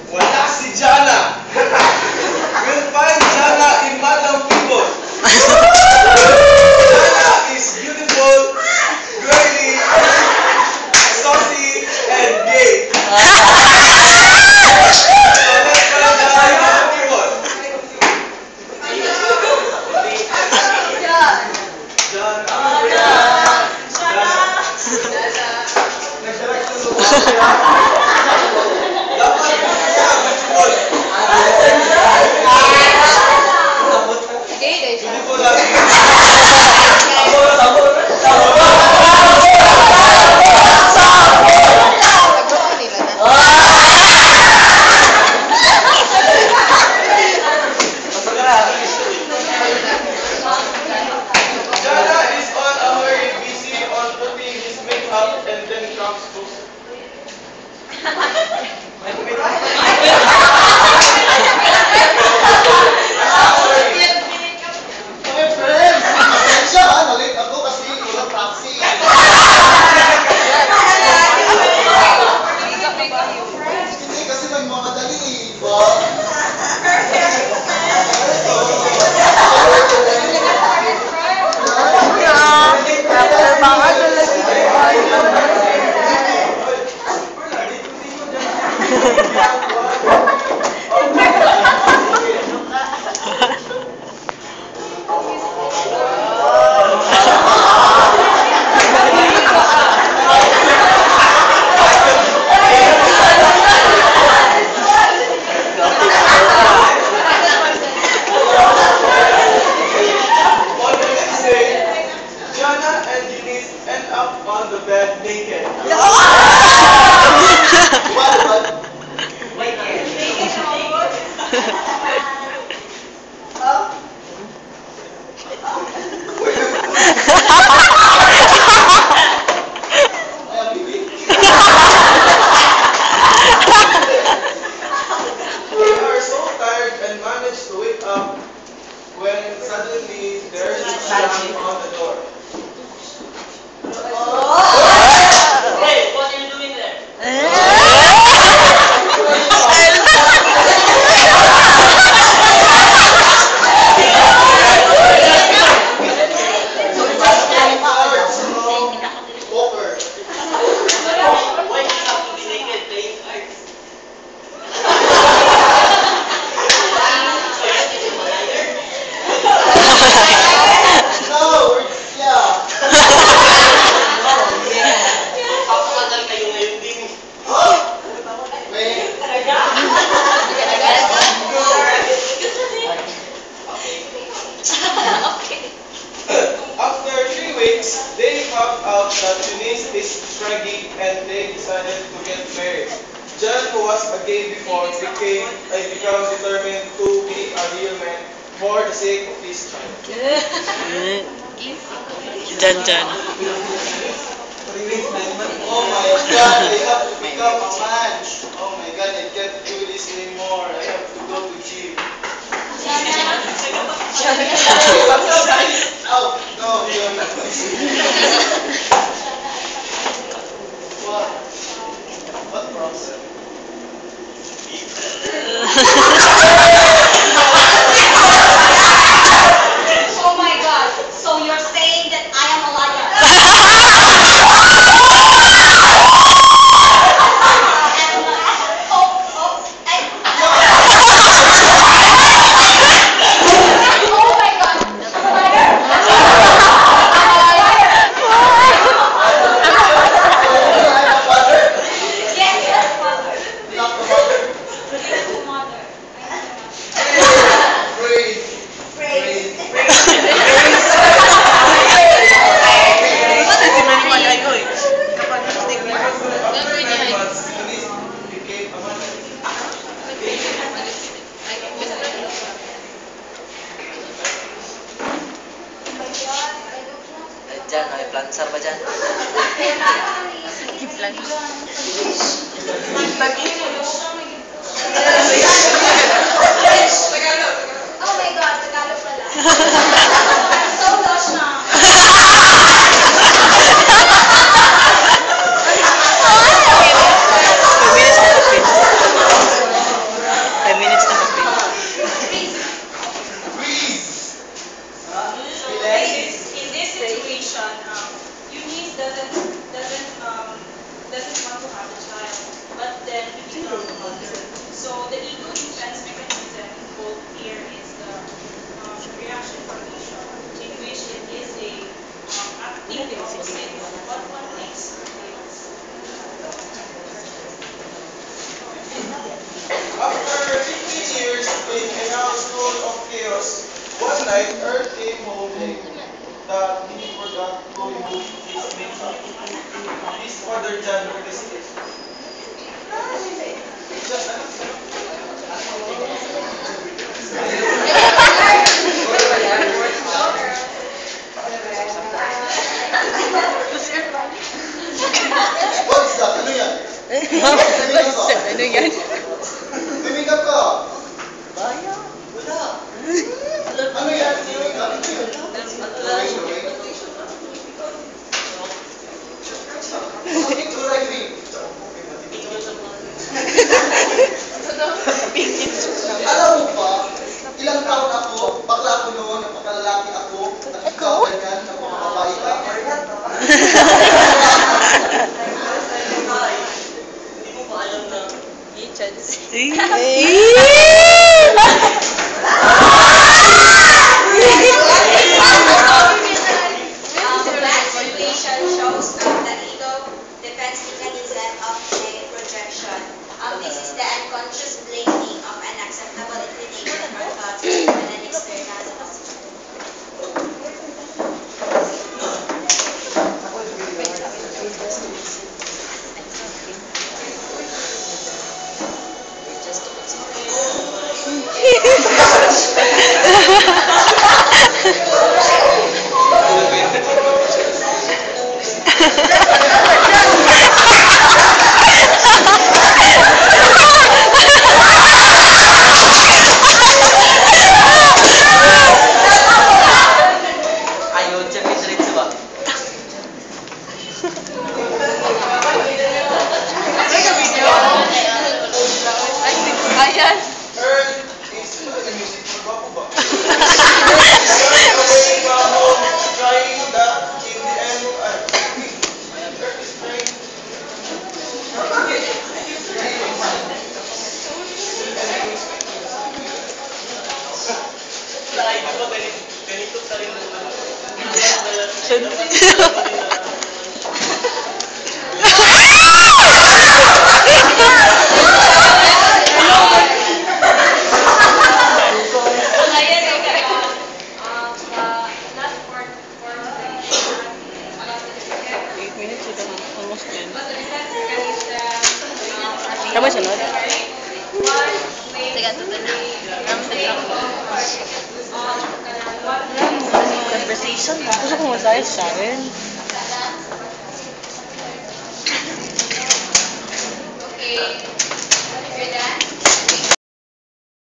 Wala si Jana. We'll find Jana in Madam People. Jana is beautiful, girly, saucy, and gay. So let's find Jana in Madam People. John, who was a gay before, becomes determined to be a real man for the sake of his child. Jan. Oh my God, I have to become a man. Oh my God, I can't do this anymore. I have to go to gym. Oh, no, you're not. What problem? Oh my God! So you're saying that I am a liar? Oh my God! Jan, may plansa pa dyan? Oh my God, Tagalog pala. So lost na. night, Earl came home late that he forgot to remove his makeup. His father John noticed it. What's that? Ano yan? Ano yan? May makeup ka? Ano yan? May makeup? Ano yun? Bakit kulay green? Alam mo ba, ilang taon ako, bakla ako noon, napakalalaki ako, ikaw ganyan, napakababae ka. The band simulation shows the ego defense mechanism of the projection. This is the unconscious blaming of unacceptable inclination or thoughts on an external situation. Ayaw dyan, may diretso ba? Ayan. Earl is music. Magwapo ba? Earl away from home, trying that in the end, Earl is praying. Kamu sunod? Sige, tutuloy. Conversation na. Gusto ko masaya sa akin. Okay.